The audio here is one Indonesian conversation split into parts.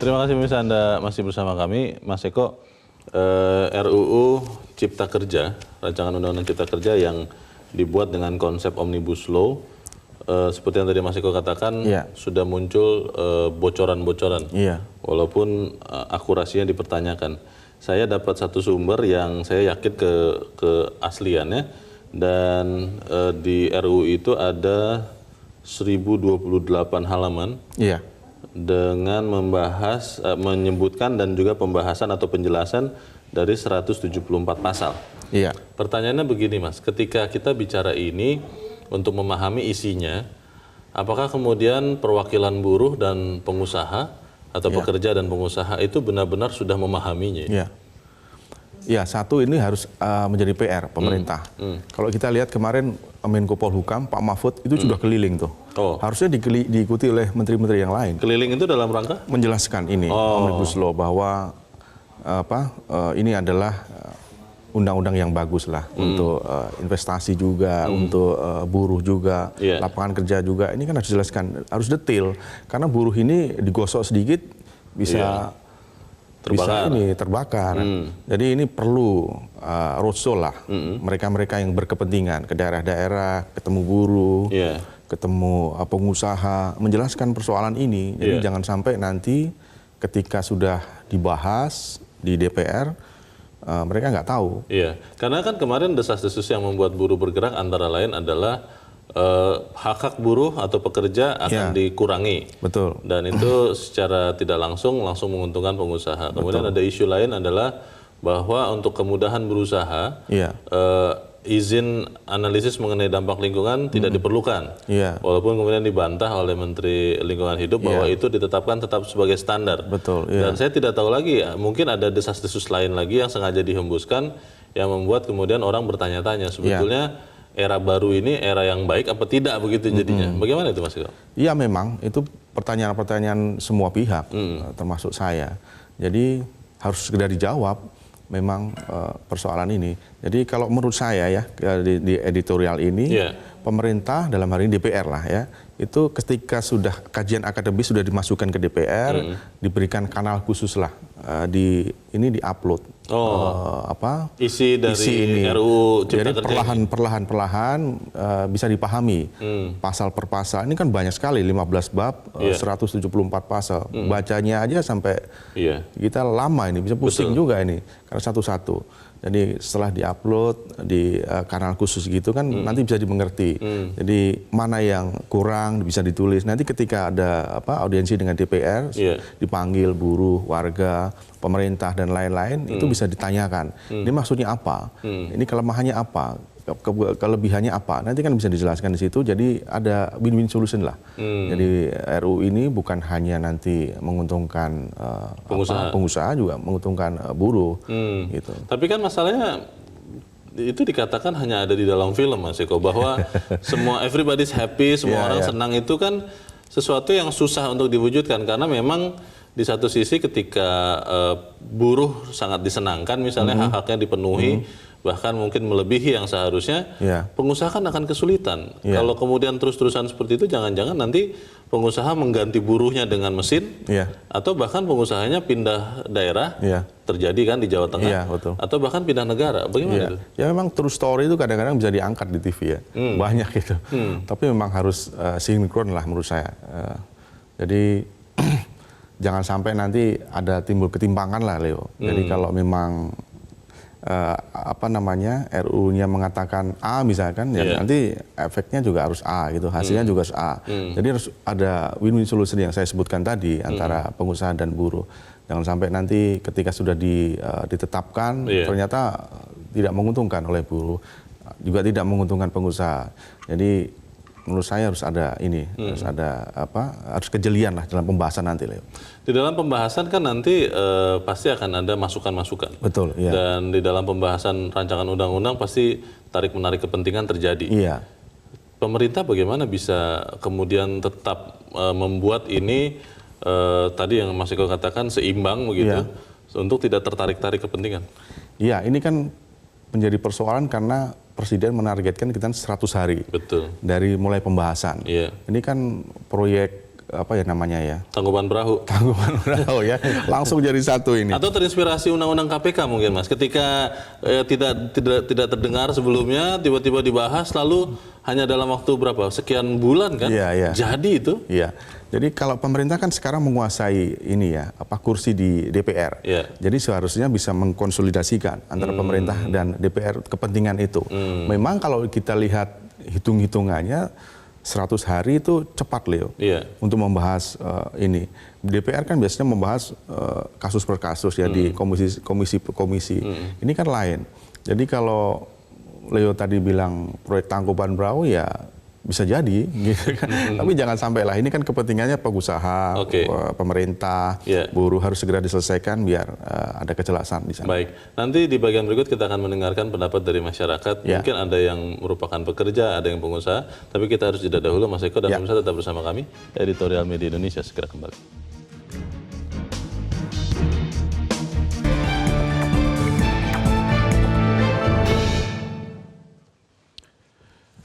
Terima kasih pemirsa, Anda masih bersama kami. Mas Eko, RUU Cipta Kerja, rancangan Undang-Undang Cipta Kerja yang dibuat dengan konsep Omnibus Law, seperti yang tadi Mas Eko katakan, sudah muncul bocoran-bocoran, walaupun akurasinya dipertanyakan. Saya dapat satu sumber yang saya yakin keasliannya, dan di RUU itu ada 1028 halaman dengan membahas, menyebutkan dan juga pembahasan atau penjelasan dari 174 pasal. Pertanyaannya begini Mas, ketika kita bicara ini untuk memahami isinya, apakah kemudian perwakilan buruh dan pengusaha atau pekerja dan pengusaha itu benar-benar sudah memahaminya? Ya, satu ini harus menjadi PR pemerintah. Kalau kita lihat kemarin Menko Polhukam, Pak Mahfud itu sudah keliling tuh. Harusnya diikuti oleh menteri-menteri yang lain. Keliling itu dalam rangka? Menjelaskan ini, Omnibus Law, bahwa ini adalah undang-undang yang bagus lah untuk investasi juga, untuk buruh juga, lapangan kerja juga. Ini kan harus dijelaskan, harus detail. Karena buruh ini digosok sedikit bisa terbakar. Jadi ini perlu roadshow lah, mereka-mereka yang berkepentingan ke daerah-daerah, ketemu buruh, ketemu pengusaha, menjelaskan persoalan ini. Jadi jangan sampai nanti ketika sudah dibahas di DPR, mereka nggak tahu. Karena kan kemarin desas-desus yang membuat buruh bergerak antara lain adalah hak-hak buruh atau pekerja akan dikurangi. Betul. Dan itu secara tidak langsung menguntungkan pengusaha. Kemudian ada isu lain adalah bahwa untuk kemudahan berusaha, izin analisis mengenai dampak lingkungan tidak diperlukan. Walaupun kemudian dibantah oleh Menteri Lingkungan Hidup bahwa itu ditetapkan tetap sebagai standar. Dan saya tidak tahu lagi, mungkin ada desas-desus lain lagi yang sengaja dihembuskan yang membuat kemudian orang bertanya-tanya sebetulnya era baru ini era yang baik apa tidak begitu jadinya. Bagaimana itu Mas Eko? Iya, memang itu pertanyaan-pertanyaan semua pihak, termasuk saya. Jadi harus segera dijawab memang persoalan ini. Jadi kalau menurut saya ya, di editorial ini, pemerintah dalam hari ini DPR lah ya, itu ketika sudah kajian akademis sudah dimasukkan ke DPR, diberikan kanal khusus lah, ini diupload. Isi dari RUU Cipta Kerja. Jadi perlahan-perlahan bisa dipahami pasal per pasal. Ini kan banyak sekali, 15 bab, 174 pasal. Bacanya aja sampai kita lama ini, bisa pusing juga ini karena satu-satu. Jadi setelah diupload di kanal khusus gitu kan nanti bisa dimengerti. Jadi mana yang kurang bisa ditulis. Nanti ketika ada audiensi dengan DPR, dipanggil buruh, warga, pemerintah dan lain-lain, itu bisa ditanyakan. Ini maksudnya apa? Ini kelemahannya apa? Kelebihannya apa? Nanti kan bisa dijelaskan di situ. Jadi ada win-win solution lah. Jadi RUU ini bukan hanya nanti menguntungkan pengusaha juga menguntungkan buruh. Gitu. Tapi kan masalahnya itu dikatakan hanya ada di dalam film Mas Eko, bahwa semua everybody's happy, semua orang senang, itu kan sesuatu yang susah untuk diwujudkan karena memang di satu sisi ketika buruh sangat disenangkan, misalnya hak-haknya dipenuhi, bahkan mungkin melebihi yang seharusnya, pengusaha kan akan kesulitan. Kalau kemudian terus-terusan seperti itu, jangan-jangan nanti pengusaha mengganti buruhnya dengan mesin, atau bahkan pengusahanya pindah daerah, terjadi kan di Jawa Tengah, atau bahkan pindah negara. Bagaimana itu? Ya memang true story itu kadang-kadang bisa diangkat di TV ya, banyak gitu. Tapi memang harus sinkron lah menurut saya. Jadi jangan sampai nanti ada timbul ketimpangan lah, Leo. Jadi kalau memang RUU-nya mengatakan A misalkan, ya nanti efeknya juga harus A gitu, hasilnya juga harus A. Jadi harus ada win-win solution yang saya sebutkan tadi antara pengusaha dan buruh. Jangan sampai nanti ketika sudah ditetapkan ternyata tidak menguntungkan oleh buruh, juga tidak menguntungkan pengusaha. Jadi menurut saya harus ada ini, harus kejelian lah dalam pembahasan nanti, Leo. Di dalam pembahasan kan nanti pasti akan ada masukan-masukan. Betul, iya. Dan di dalam pembahasan rancangan undang-undang pasti tarik-menarik kepentingan terjadi. Iya. Pemerintah bagaimana bisa kemudian tetap membuat ini tadi yang Mas Eko katakan seimbang begitu, untuk tidak tertarik-tarik kepentingan? Iya, ini kan menjadi persoalan karena Presiden menargetkan kita 100 hari. Betul. Dari mulai pembahasan. Ini kan proyek apa ya namanya ya? Tangkuban perahu. Tangkuban perahu ya. Langsung jadi satu ini. Atau terinspirasi undang-undang KPK mungkin Mas. Ketika tidak terdengar sebelumnya, tiba-tiba dibahas, lalu hanya dalam waktu berapa? Sekian bulan kan? Iya. Jadi itu? Iya. Jadi kalau pemerintah kan sekarang menguasai ini ya, kursi di DPR. Iya. Jadi seharusnya bisa mengkonsolidasikan antara pemerintah dan DPR kepentingan itu. Memang kalau kita lihat hitung-hitungannya 100 hari itu cepat, Leo. Iya. Untuk membahas ini. DPR kan biasanya membahas kasus per kasus ya di komisi. Ini kan lain. Jadi kalau Leo tadi bilang proyek Tangkuban Perahu ya bisa jadi, gitu kan. Tapi jangan sampai lah. Ini kan kepentingannya pengusaha, pemerintah, buruh harus segera diselesaikan biar ada kejelasan di sana. Baik, nanti di bagian berikut kita akan mendengarkan pendapat dari masyarakat. Mungkin ada yang merupakan pekerja, ada yang pengusaha. Tapi kita harus jeda dahulu, Mas Eko dan pemirsa tetap bersama kami. Editorial Media Indonesia segera kembali.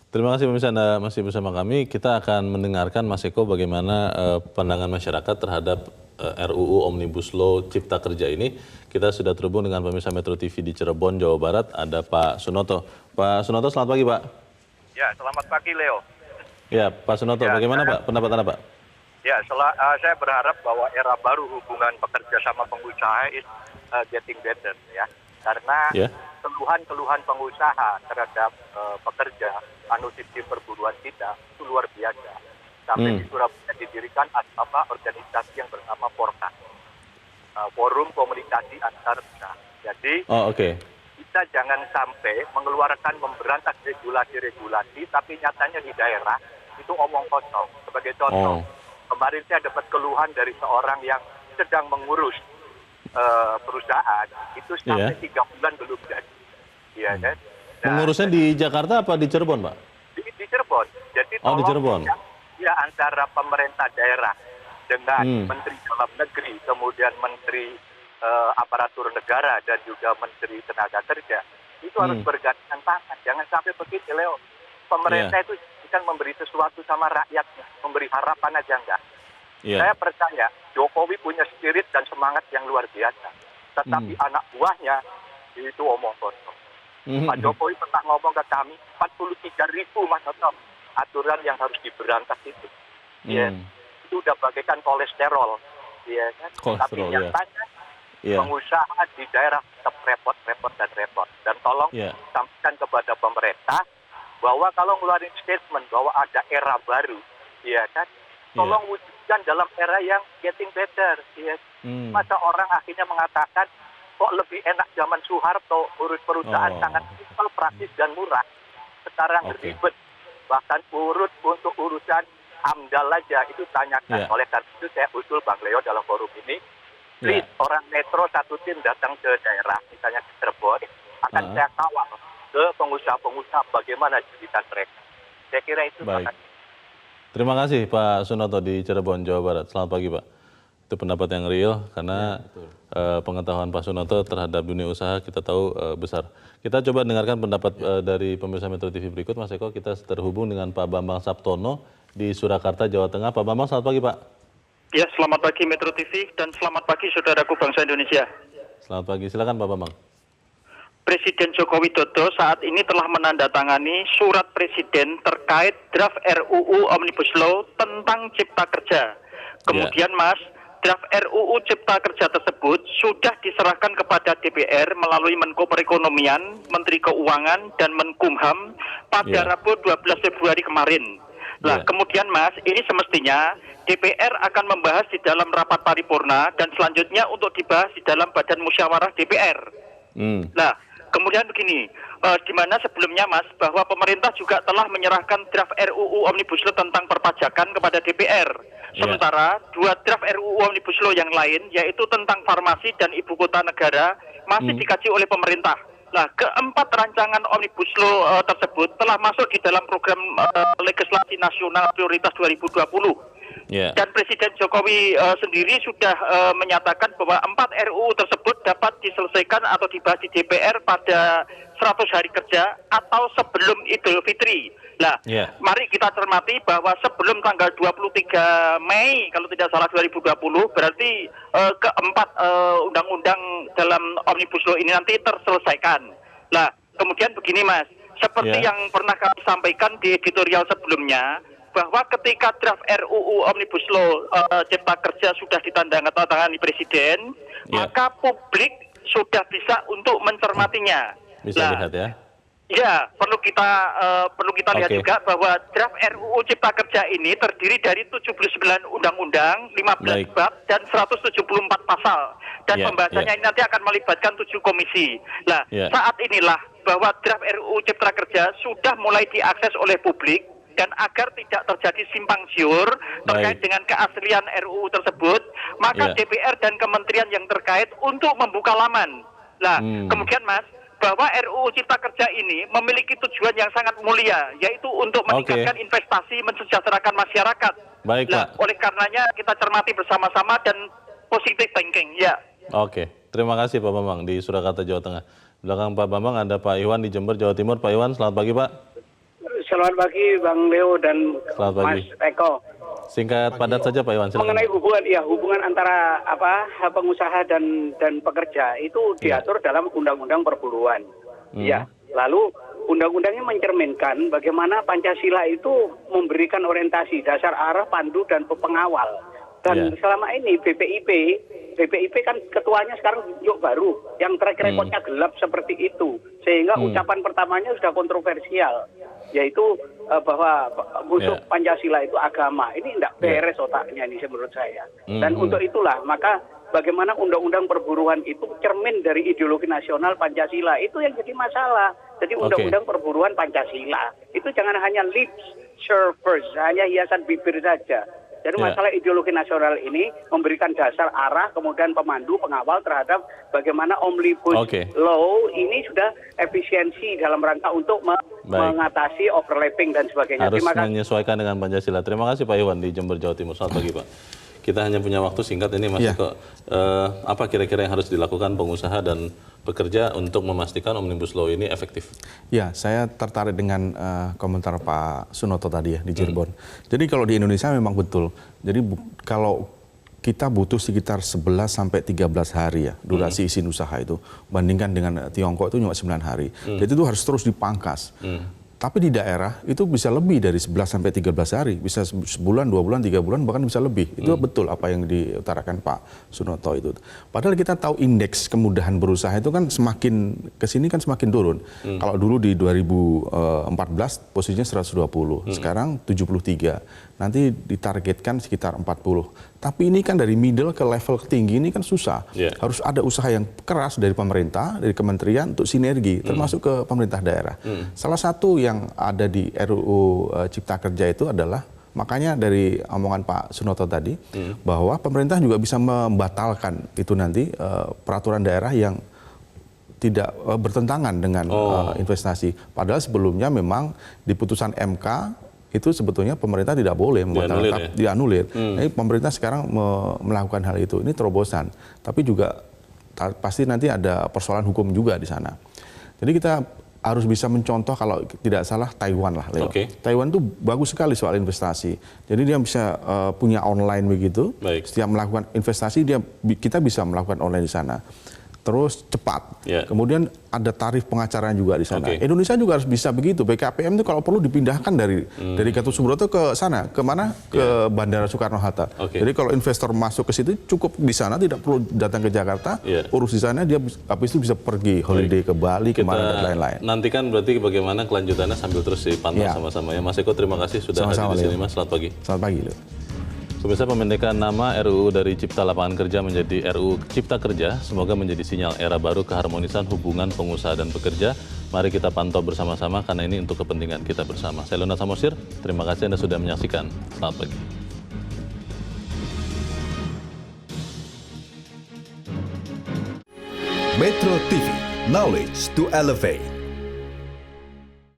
Terima kasih pemirsa Anda masih bersama kami. Kita akan mendengarkan Mas Eko bagaimana pandangan masyarakat terhadap RUU Omnibus Law Cipta Kerja ini. Kita sudah terhubung dengan pemirsa Metro TV di Cirebon, Jawa Barat. Ada Pak Sunoto. Pak Sunoto, selamat pagi Pak. Ya, selamat pagi Leo. Ya, Pak Sunoto, bagaimana Pak pendapat Anda Pak? Ya, saya berharap bahwa era baru hubungan pekerja sama pengusaha is getting better ya. Karena keluhan-keluhan pengusaha terhadap pekerja sistem perburuan kita itu luar biasa. Sampai di Surabaya didirikan organisasi yang bernama Porka, Forum Komunikasi Antar Usaha. Jadi kita jangan sampai memberantas regulasi-regulasi, tapi nyatanya di daerah itu omong kosong. Sebagai contoh, kemarin saya dapat keluhan dari seorang yang sedang mengurus perusahaan itu sampai 3 bulan belum jadi. Iya kan? Mengurusnya di Jakarta apa di Cirebon, Pak? Di Cirebon. Jadi di Cirebon. Ya antara pemerintah daerah dengan Menteri Dalam Negeri, kemudian Menteri Aparatur Negara dan juga Menteri Tenaga Kerja itu harus bergandengan tangan. Jangan sampai begitu, Leo. Pemerintah itu kan memberi sesuatu sama rakyatnya, memberi harapan aja enggak. Saya percaya Jokowi punya spirit dan semangat yang luar biasa. Tetapi anak buahnya itu omong kosong. Pak Jokowi pernah ngomong ke kami 43.000 Mas Toto aturan yang harus diberantas itu. Itu udah bagaikan kolesterol. Ya kan? Tapi nyatanya pengusaha di daerah tetap repot. Dan tolong sampaikan kepada pemerintah bahwa kalau ngeluarin statement bahwa ada era baru, ya kan? Tolong wujudkan dalam era yang getting better. Ya. Masa orang akhirnya mengatakan kok lebih enak zaman Soeharto, urus perusahaan sangat simpel, praktis dan murah. Sekarang ribet, bahkan untuk urusan AMDAL aja itu tanyakan. Oleh karena itu saya usul Bang Leo dalam forum ini, please orang Metro satu tim datang ke daerah, misalnya ke Cirebon, akan saya kawal ke pengusaha-pengusaha bagaimana kegiatan mereka. Saya kira itu. Baik. Terima kasih Pak Sunoto di Cirebon, Jawa Barat. Selamat pagi Pak. Itu pendapat yang real karena pengetahuan Pak Sunoto terhadap dunia usaha kita tahu besar. Kita coba dengarkan pendapat dari pemirsa Metro TV berikut. Mas Eko, kita terhubung dengan Pak Bambang Saptono di Surakarta, Jawa Tengah. Pak Bambang, selamat pagi Pak. Ya, selamat pagi Metro TV dan selamat pagi saudaraku bangsa Indonesia. Selamat pagi, silakan Pak Bambang. Presiden Joko Widodo saat ini telah menandatangani surat presiden terkait draft RUU Omnibus Law tentang Cipta Kerja. Kemudian Mas, draft RUU Cipta Kerja tersebut sudah diserahkan kepada DPR melalui Menko Perekonomian, Menteri Keuangan, dan Menkumham pada Rabu 12 Februari kemarin. Nah, kemudian Mas, ini semestinya DPR akan membahas di dalam rapat paripurna dan selanjutnya untuk dibahas di dalam Badan Musyawarah DPR. Nah, kemudian begini, di mana sebelumnya Mas, bahwa pemerintah juga telah menyerahkan draft RUU Omnibus Law tentang perpajakan kepada DPR. Sementara dua draft RUU Omnibus Law yang lain, yaitu tentang farmasi dan ibu kota negara, masih dikaji oleh pemerintah. Nah, keempat rancangan Omnibus Law tersebut telah masuk di dalam program legislasi nasional prioritas 2020. Dan Presiden Jokowi sendiri sudah menyatakan bahwa 4 RUU tersebut dapat diselesaikan atau dibahas di DPR pada 100 hari kerja atau sebelum Idul Fitri. Nah, Yeah. mari kita cermati bahwa sebelum tanggal 23 Mei, kalau tidak salah 2020, berarti keempat undang-undang dalam Omnibus Law ini nanti terselesaikan. Nah, kemudian begini Mas, seperti Yeah. yang pernah kami sampaikan di editorial sebelumnya, bahwa ketika draft RUU Omnibus Law Cipta Kerja sudah ditandatangani Presiden, Yeah. maka publik sudah bisa untuk mencermatinya. Bisa Nah, lihat ya. ya, perlu kita lihat Oke. juga bahwa draft RUU Cipta Kerja ini terdiri dari 79 undang-undang, 15 Baik. bab dan 174 pasal. Dan Ya, pembahasannya ya. ini nanti akan melibatkan 7 komisi. Nah, Ya. saat inilah bahwa draft RUU Cipta Kerja sudah mulai diakses oleh publik, dan agar tidak terjadi simpang siur terkait Baik. dengan keaslian RUU tersebut, maka Ya. DPR dan kementerian yang terkait untuk membuka laman. Nah, kemudian Mas, bahwa RUU Cipta Kerja ini memiliki tujuan yang sangat mulia, yaitu untuk meningkatkan investasi, mensejahterakan masyarakat. Baik, Nah, Pak. oleh karenanya kita cermati bersama-sama dan positive thinking, ya. Oke, terima kasih Pak Bambang di Surakarta, Jawa Tengah. Belakang Pak Bambang ada Pak Iwan di Jember, Jawa Timur. Pak Iwan, selamat pagi Pak. Selamat pagi Bang Leo dan Selamat pagi. Mas Eko. Singkat padat saja Pak Iwan, silakan. Mengenai hubungan antara pengusaha dan pekerja itu diatur dalam Undang-Undang Perburuan. Ya, lalu undang-undangnya mencerminkan bagaimana Pancasila itu memberikan orientasi, dasar arah, pandu dan pengawal. Dan selama ini BPIP kan ketuanya sekarang yuk baru, yang track recordnya gelap seperti itu, sehingga ucapan pertamanya sudah kontroversial, yaitu bahwa musuh Pancasila itu agama. Ini tidak beres otaknya ini menurut saya. Dan untuk itulah maka bagaimana undang-undang perburuan itu cermin dari ideologi nasional Pancasila, itu yang jadi masalah. Jadi undang-undang perburuan Pancasila itu jangan hanya lip service, hanya hiasan bibir saja. Jadi masalah ideologi nasional ini memberikan dasar arah, kemudian pemandu, pengawal terhadap bagaimana Omnibus Law ini sudah efisiensi dalam rangka untuk mengatasi overlapping dan sebagainya. Harus menyesuaikan dengan Pancasila. Terima kasih Pak Iwan di Jember, Jawa Timur. Selamat pagi Pak. Kita hanya punya waktu singkat ini Mas Eko. Apa kira-kira yang harus dilakukan pengusaha dan pekerja untuk memastikan Omnibus Law ini efektif? Ya, saya tertarik dengan komentar Pak Sunoto tadi ya di Cirebon. Jadi kalau di Indonesia memang betul. Jadi kalau kita butuh sekitar 11 sampai 13 hari ya durasi izin usaha itu, bandingkan dengan Tiongkok itu cuma 9 hari. Jadi itu harus terus dipangkas. Tapi di daerah itu bisa lebih dari 11 sampai 13 hari, bisa sebulan, 2 bulan, 3 bulan, bahkan bisa lebih. Itu betul apa yang diutarakan Pak Sunoto itu. Padahal kita tahu indeks kemudahan berusaha itu kan semakin kesini kan semakin turun. Kalau dulu di 2014 posisinya 120, sekarang 73. Nanti ditargetkan sekitar 40. Tapi ini kan dari middle ke level tinggi ini kan susah. Harus ada usaha yang keras dari pemerintah, dari kementerian untuk sinergi, termasuk ke pemerintah daerah. Salah satu yang ada di RUU Cipta Kerja itu adalah, makanya dari omongan Pak Sunoto tadi, bahwa pemerintah juga bisa membatalkan itu nanti peraturan daerah yang tidak bertentangan dengan investasi. Padahal sebelumnya memang di putusan MK, itu sebetulnya pemerintah tidak boleh membatalkan, dianulir. Jadi pemerintah sekarang melakukan hal itu. Ini terobosan. Tapi juga pasti nanti ada persoalan hukum juga di sana. Jadi kita harus bisa mencontoh, kalau tidak salah Taiwan lah, Leo. Taiwan itu bagus sekali soal investasi. Jadi dia bisa punya online begitu. Setiap melakukan investasi kita bisa melakukan online di sana. Terus cepat. Kemudian ada tarif pengacaraan juga di sana. Indonesia juga harus bisa begitu. BKPM itu kalau perlu dipindahkan dari Gatot Subroto ke sana, kemana? Ke Bandara Soekarno-Hatta. Jadi kalau investor masuk ke situ cukup di sana, tidak perlu datang ke Jakarta, urus di sana, dia habis itu bisa pergi holiday ke Bali, kemana dan lain-lain. Nantikan berarti bagaimana kelanjutannya sambil terus dipantau sama-sama ya. Mas Eko, terima kasih sudah hadir di sini Mas. Selamat pagi. Selamat pagi, Leo. Pemirsa, pemendekan nama RUU dari Cipta Lapangan Kerja menjadi RUU Cipta Kerja semoga menjadi sinyal era baru keharmonisan hubungan pengusaha dan pekerja. Mari kita pantau bersama-sama karena ini untuk kepentingan kita bersama. Saya Leonard Samosir, terima kasih Anda sudah menyaksikan. Selamat pagi. Metro TV, knowledge to elevate.